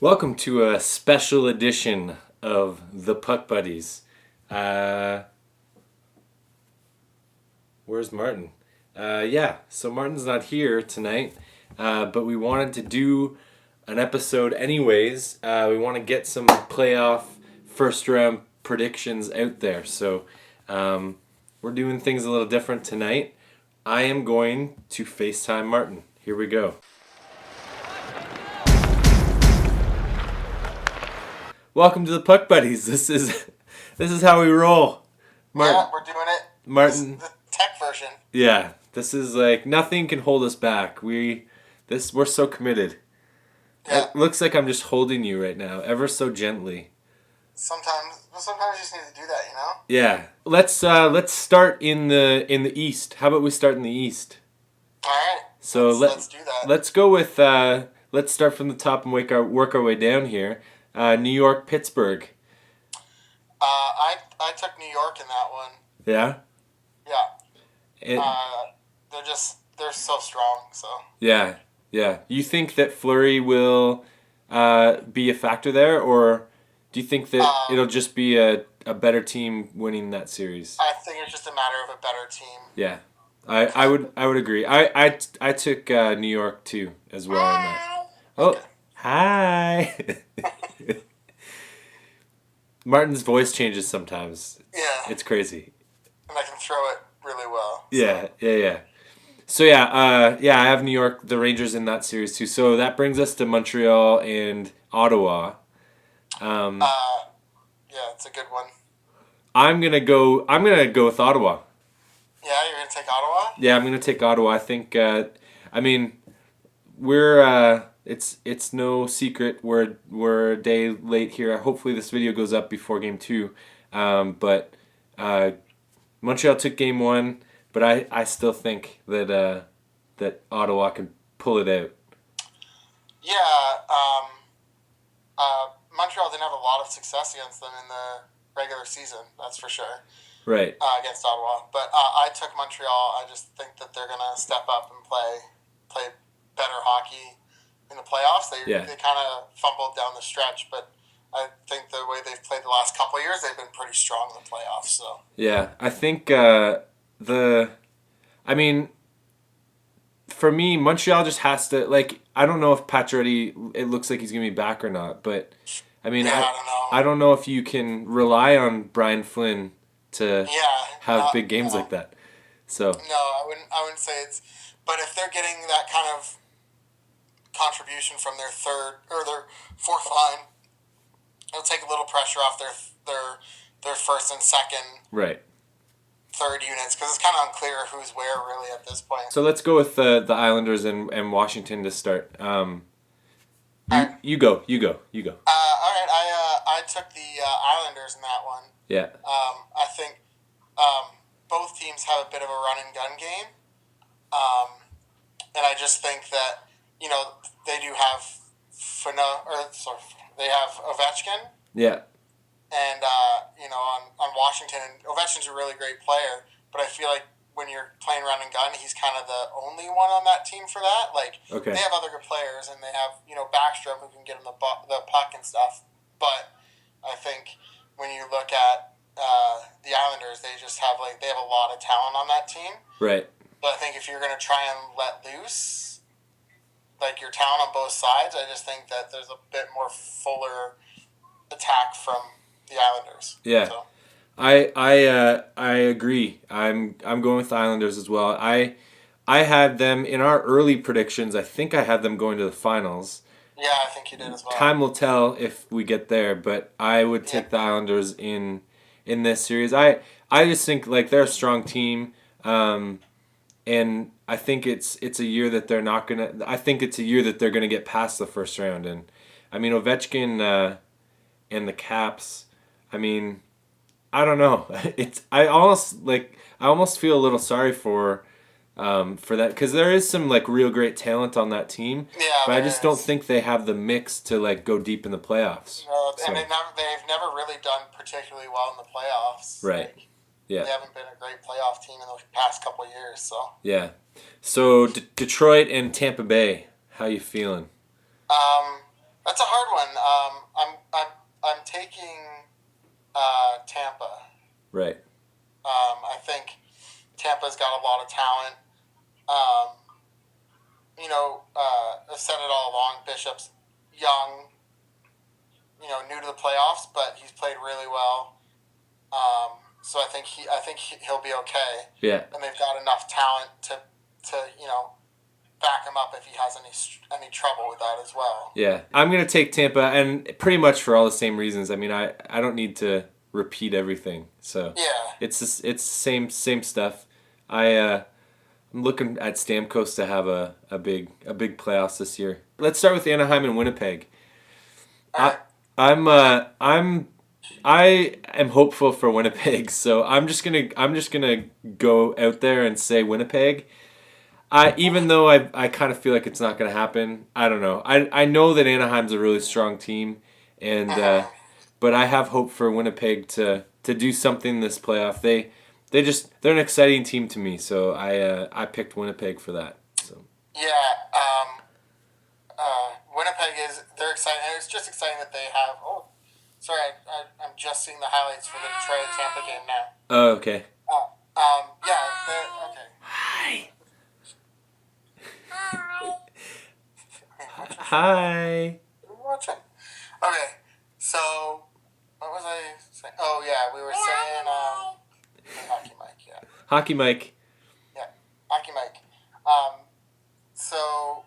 Welcome to a special edition of the Puck Buddies. Where's Martin? So Martin's not here tonight, but we wanted to do an episode anyways. We want to get some playoff first round predictions out there. So we're doing things a little different tonight. I am going to FaceTime Martin. Here we go. Welcome to the Puck Buddies. This is how we roll. Yeah, we're doing it. Martin, This is the tech version. yeah, this is like nothing can hold us back. We're so committed. Yeah. It looks like I'm just holding you right now, ever so gently. Sometimes you just need to do that, you know. Yeah, let's start in the East. How about we start in the East? All right. So let's do that. Let's go with let's start from the top and work our way down here. New York, Pittsburgh. I took New York in that one. Yeah. Yeah. They're so strong. So. Yeah. You think that Fleury will be a factor there, or do you think that it'll just be a better team winning that series? I think it's just a matter of a better team. Yeah, I would agree. I took New York too as well in that. Oh, okay. Hi. Martin's voice changes sometimes. Yeah. It's crazy. And I can throw it really well. So. Yeah. So I have New York, the Rangers in that series too. So that brings us to Montreal and Ottawa. Yeah, it's a good one. I'm gonna go with Ottawa. Yeah, you're gonna take Ottawa? Yeah, I'm gonna take Ottawa. I think. We're. It's no secret we're a day late here. Hopefully this video goes up before Game 2. But Montreal took Game 1, but I still think that Ottawa can pull it out. Yeah. Montreal didn't have a lot of success against them in the regular season. That's for sure. Right. Against Ottawa, but I took Montreal. I just think that they're gonna step up and play better hockey in the playoffs. They kind of fumbled down the stretch, but I think the way they've played the last couple of years, they've been pretty strong in the playoffs. So yeah, I think for me, Montreal just has to, like, I don't know if Pacioretty, it looks like he's gonna be back or not, but I don't know. I don't know if you can rely on Brian Flynn to have big games like that. So no, I wouldn't say it's. But if they're getting that kind of contribution from their third or their fourth line, it'll take a little pressure off their first and second, right, third units, because it's kind of unclear who's where really at this point. So let's go with the Islanders and Washington to start. You go. All right, I took the Islanders in that one. Yeah. I think both teams have a bit of a run and gun game, and I just think that they do have they have Ovechkin. Yeah. And on Washington, and Ovechkin's a really great player, but I feel like when you're playing run and gun, he's kind of the only one on that team for that. Like, okay. They have other good players, and they have Backstrom who can get him the puck and stuff. But I think when you look at the Islanders, they just have they have a lot of talent on that team. Right. But I think if you're going to try and let loose your talent on both sides, I just think that there's a bit more fuller attack from the Islanders. Yeah. So. I agree. I'm going with the Islanders as well. I had them in our early predictions. I think I had them going to the finals. Yeah, I think you did as well. Time will tell if we get there, but I would take the Islanders in this series. I just think they're a strong team, and I think it's a year that they're not gonna. I think it's a year that they're gonna get past the first round, and Ovechkin and the Caps. I don't know. I almost feel a little sorry for that, because there is some real great talent on that team. Yeah, but I just don't think they have the mix to go deep in the playoffs. No, and they've never really done particularly well in the playoffs. Right. Yeah. They haven't been a great playoff team in the past couple of years. So. Yeah. So Detroit and Tampa Bay, how you feeling? I That's a hard one. I'm taking Tampa. Right. I think Tampa's got a lot of talent. I've said it all along. Bishop's young, new to the playoffs, but he's played really well. So I think he'll be okay. Yeah. And they've got enough talent to back him up if he has any trouble with that as well. Yeah, I'm gonna take Tampa, and pretty much for all the same reasons. I mean, I don't need to repeat everything, so yeah, it's same stuff. I'm looking at Stamkos to have a big playoffs this year. Let's start with Anaheim and Winnipeg. Right. I am hopeful for Winnipeg, so I'm just gonna go out there and say Winnipeg. Even though I kind of feel like it's not going to happen. I don't know. I know that Anaheim's a really strong team, and but I have hope for Winnipeg to do something this playoff. They're an exciting team to me, so I picked Winnipeg for that. So yeah, Winnipeg they're exciting. And it's just exciting that they have. Oh, sorry, I'm just seeing the highlights for the Detroit Tampa game now. Oh, okay. Yeah, okay. Hi. Hi. Watching. Okay, so what was I saying? Oh yeah, we were saying hockey Mike. Yeah. Hockey Mike. Yeah, hockey Mike. So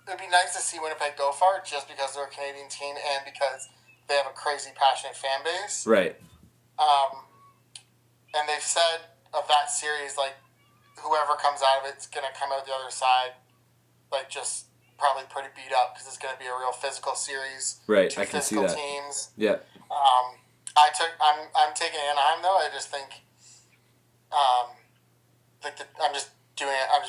it'd be nice to see Winnipeg go far, just because they're a Canadian team and because they have a crazy passionate fan base. Right. And they've said of that series, like, whoever comes out of it's going to come out the other side, like, just probably pretty beat up, because it's going to be a real physical series. Right, Two I can see physical that. teams. Yeah. I'm taking Anaheim though. I just think, I'm just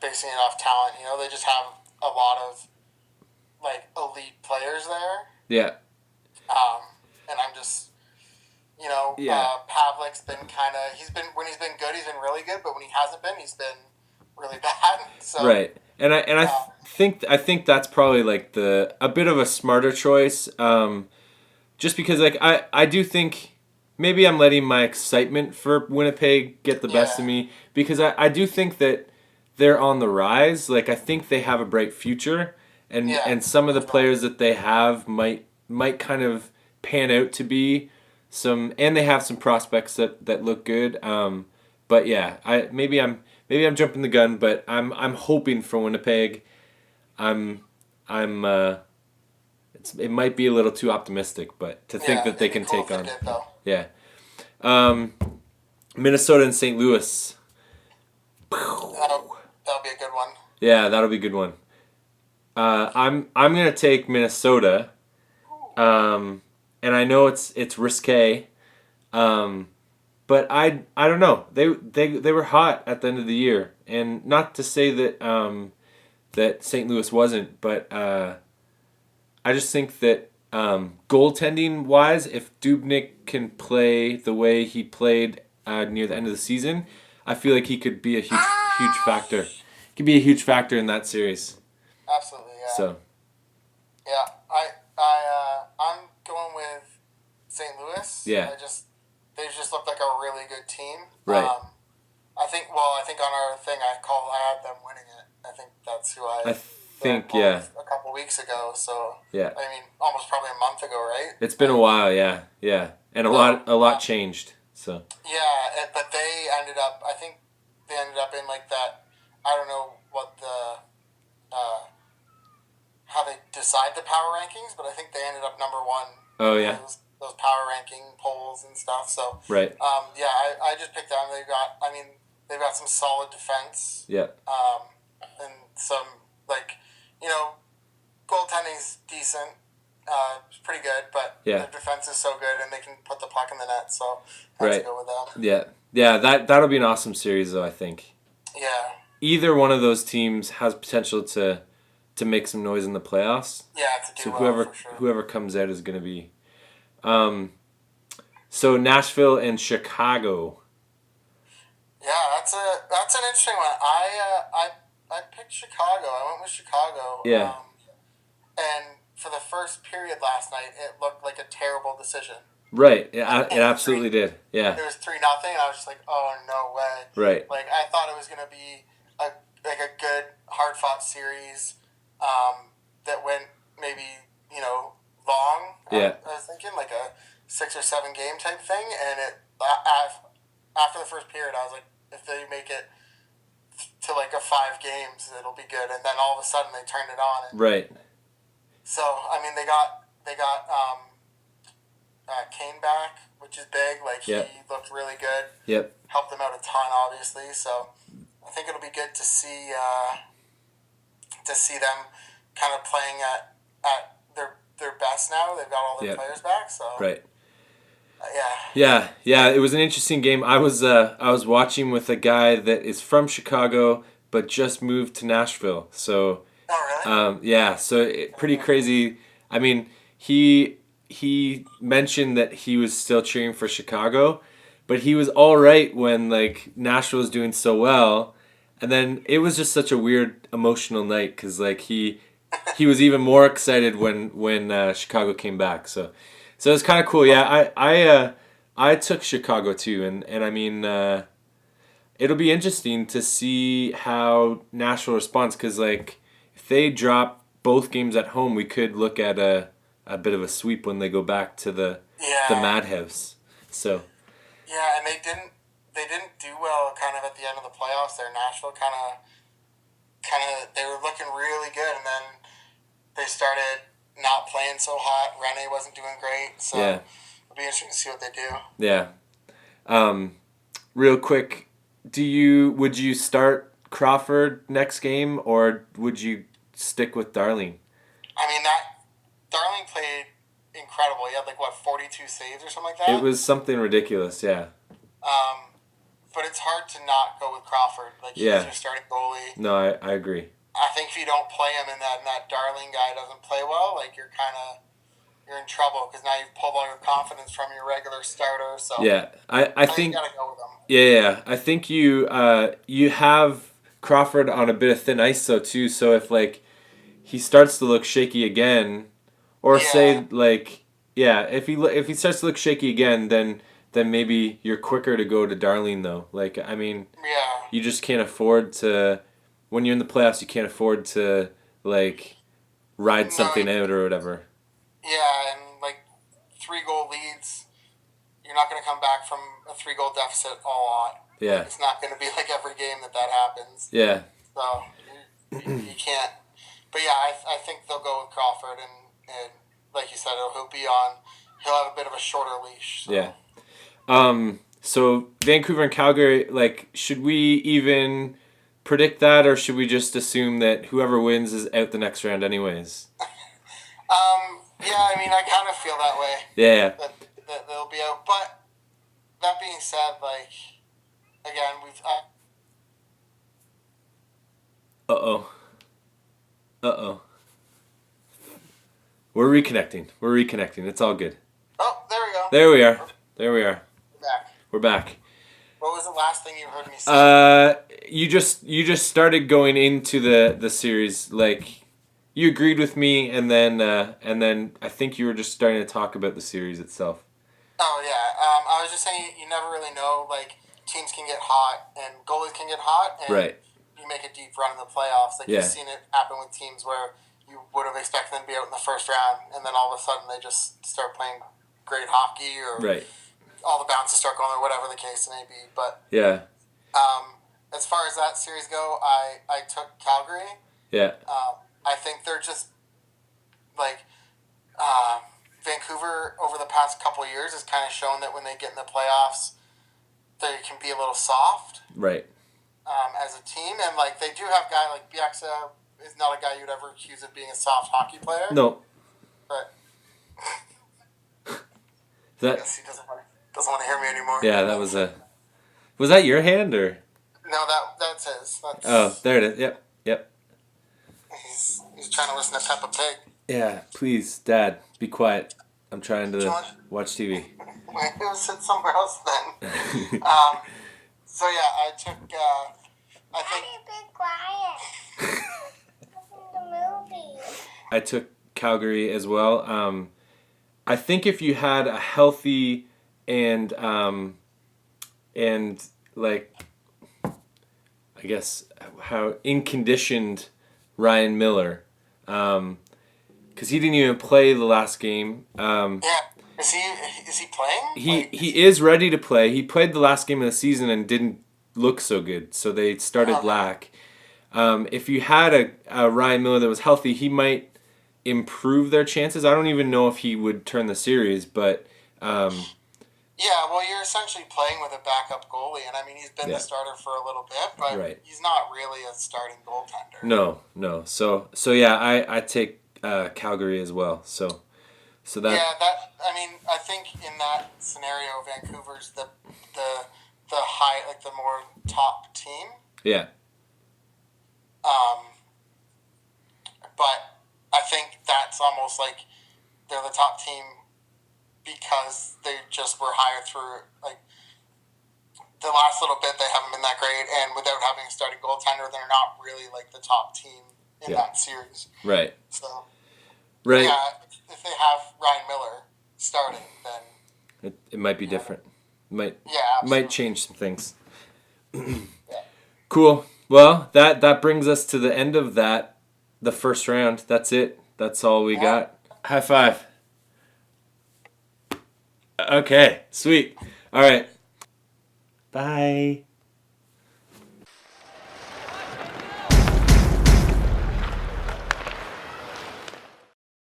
basing it off talent. They just have a lot of like elite players there. Yeah. And I'm just. Yeah. Pavlik's been when he's been good, he's been really good, but when he hasn't been, he's been really bad. So, right, and I think that's probably like a bit of a smarter choice, just because like I do think maybe I'm letting my excitement for Winnipeg get the best of me, because I do think that they're on the rise. Like, I think they have a bright future, and some of the players that they have might kind of pan out to be. And they have some prospects that look good. But yeah, maybe I'm jumping the gun, but I'm hoping for Winnipeg. It might be a little too optimistic, but to think that they can take on. Yeah. Minnesota and St. Louis. That'll be a good one. Yeah, that'll be a good one. I'm gonna take Minnesota. And I know it's risque, but I don't know. They were hot at the end of the year, and not to say that that St. Louis wasn't, but I just think that goaltending wise, if Dubnyk can play the way he played near the end of the season, I feel like he could be a huge factor. He could be a huge factor in that series. Absolutely, yeah. So. Yeah, I'm going with St. Louis. Yeah. They just look like a really good team. Right. I think on our thing I had them winning it. I think that's who I think a couple weeks ago. So yeah. I mean, almost probably a month ago, right? It's been a while, yeah, and a lot changed. So. Yeah, but they ended up. I think they ended up in like that. I don't know what the. How they decide the power rankings, but I think they ended up number one. Oh yeah. Those power ranking polls and stuff. So right. I just picked them. They've got some solid defense. Yeah. And some goaltending's decent. It's pretty good, but their defense is so good, and they can put the puck in the net. So I have to go with them. Yeah. That'll be an awesome series, though. I think. Yeah. Either one of those teams has potential to make some noise in the playoffs. Yeah, to do whoever comes out is going to be. So Nashville and Chicago. Yeah, that's an interesting one. I picked Chicago. I went with Chicago. Yeah. And for the first period last night, it looked like a terrible decision. Right. It absolutely did. Yeah. It was 3-0, and I was just like, oh, no way. Right. Like, I thought it was going to be a good, hard-fought series that went maybe, long. Yeah. I was thinking like a 6 or 7 game type thing, and after the first period, I was like, if they make it to like a 5 games, it'll be good. And then all of a sudden, they turned it on. Right. So, I mean, they got Kane back, which is big. Like, he looked really good. Yep. Helped them out a ton, obviously. So, I think it'll be good to see them kind of playing at their best now. They've got all their players back. So, right. Yeah. Yeah. It was an interesting game. I was watching with a guy that is from Chicago but just moved to Nashville. So. Oh, really? So pretty crazy. I mean, he mentioned that he was still cheering for Chicago, but he was all right when like Nashville was doing so well, and then it was just such a weird emotional night because like he was even more excited when Chicago came back. So it was kind of cool. Yeah, I took Chicago too, and I mean it'll be interesting to see how Nashville responds because like. If they drop both games at home, we could look at a bit of a sweep when they go back to the Madhouse. So. Yeah, and they didn't do well kind of at the end of the playoffs there. Nashville kind of they were looking really good, and then they started not playing so hot. Rene wasn't doing great, so it'll be interesting to see what they do. Yeah. Real quick, would you start Crawford next game, or would you stick with Darling? I mean, Darling played incredible. He had 42 saves or something like that? It was something ridiculous, yeah. But it's hard to not go with Crawford. He's your starting goalie. No, I agree. I think if you don't play him and that Darling guy doesn't play well, you're in trouble because now you've pulled all your confidence from your regular starter. So yeah, I think you gotta go with him. Yeah, I think you have Crawford on a bit of thin ice though too. So if he starts to look shaky again, or say if he starts to look shaky again, then maybe you're quicker to go to Darlene though. You just can't afford to. When you're in the playoffs, you can't afford to ride something out or whatever. Yeah, and 3-goal leads, you're not going to come back from a 3-goal deficit a lot. Yeah, it's not going to be every game that happens. Yeah. So you can't. But yeah, I think they'll go with Crawford, and like you said, he'll have a bit of a shorter leash. So. Yeah. So Vancouver and Calgary, should we even predict that, or should we just assume that whoever wins is out the next round anyways? Yeah, I mean, I kind of feel that way. Yeah. That they'll be out. But that being said, again, we've... Uh-oh. We're reconnecting. It's all good. Oh, there we go. There we are. We're back. What was the last thing you heard me say? You just started going into the series, you agreed with me, and then I think you were just starting to talk about the series itself. Oh yeah, I was just saying you never really know. Teams can get hot and goalies can get hot, and right. You make a deep run in the playoffs. You've seen it happen with teams where you would have expected them to be out in the first round, and then all of a sudden they just start playing great hockey, or right. All the bounces start going, or whatever the case may be. But yeah. As far as that series go, I took Calgary. Yeah. I think they're just Vancouver over the past couple of years has kind of shown that when they get in the playoffs, they can be a little soft. Right. As a team, and they do have a guy like Bieksa is not a guy you'd ever accuse of being a soft hockey player. No. But that. I guess he doesn't want to hear me anymore. Yeah, that was a. Was that your hand or? No, that's his. Oh, there it is. Yep. He's trying to listen to Peppa Pig. Yeah, please, Dad, be quiet. I'm trying to watch TV. We'll sit somewhere else then. So yeah, I took. I think. Be quiet. The movie. I took Calgary as well. I think if you had a healthy and like, I guess how inconditioned Ryan Miller, because he didn't even play the last game. Yeah, is he playing? He is ready to play. He played the last game of the season and didn't look so good, so they started Lack. If you had a Ryan Miller that was healthy, he might improve their chances. I don't even know if he would turn the series, but yeah, well, you're essentially playing with a backup goalie, and I mean, he's been the starter for a little bit, but he's not really a starting goaltender. No. So yeah, I take Calgary as well. So that. Yeah, I mean, I think in that scenario, Vancouver's the high, like the more top team. Yeah. But I think that's almost like they're the top team because they just were higher through, like, the last little bit they haven't been that great, and without having a starting goaltender, they're not really like the top team in that series. Right. So, right. Yeah, if they have Ryan Miller starting, then it might be different. Might absolutely. change some things. Cool. Well, that brings us to the end of the first round. That's it. That's all we got. High five. Okay, sweet. All right. Bye.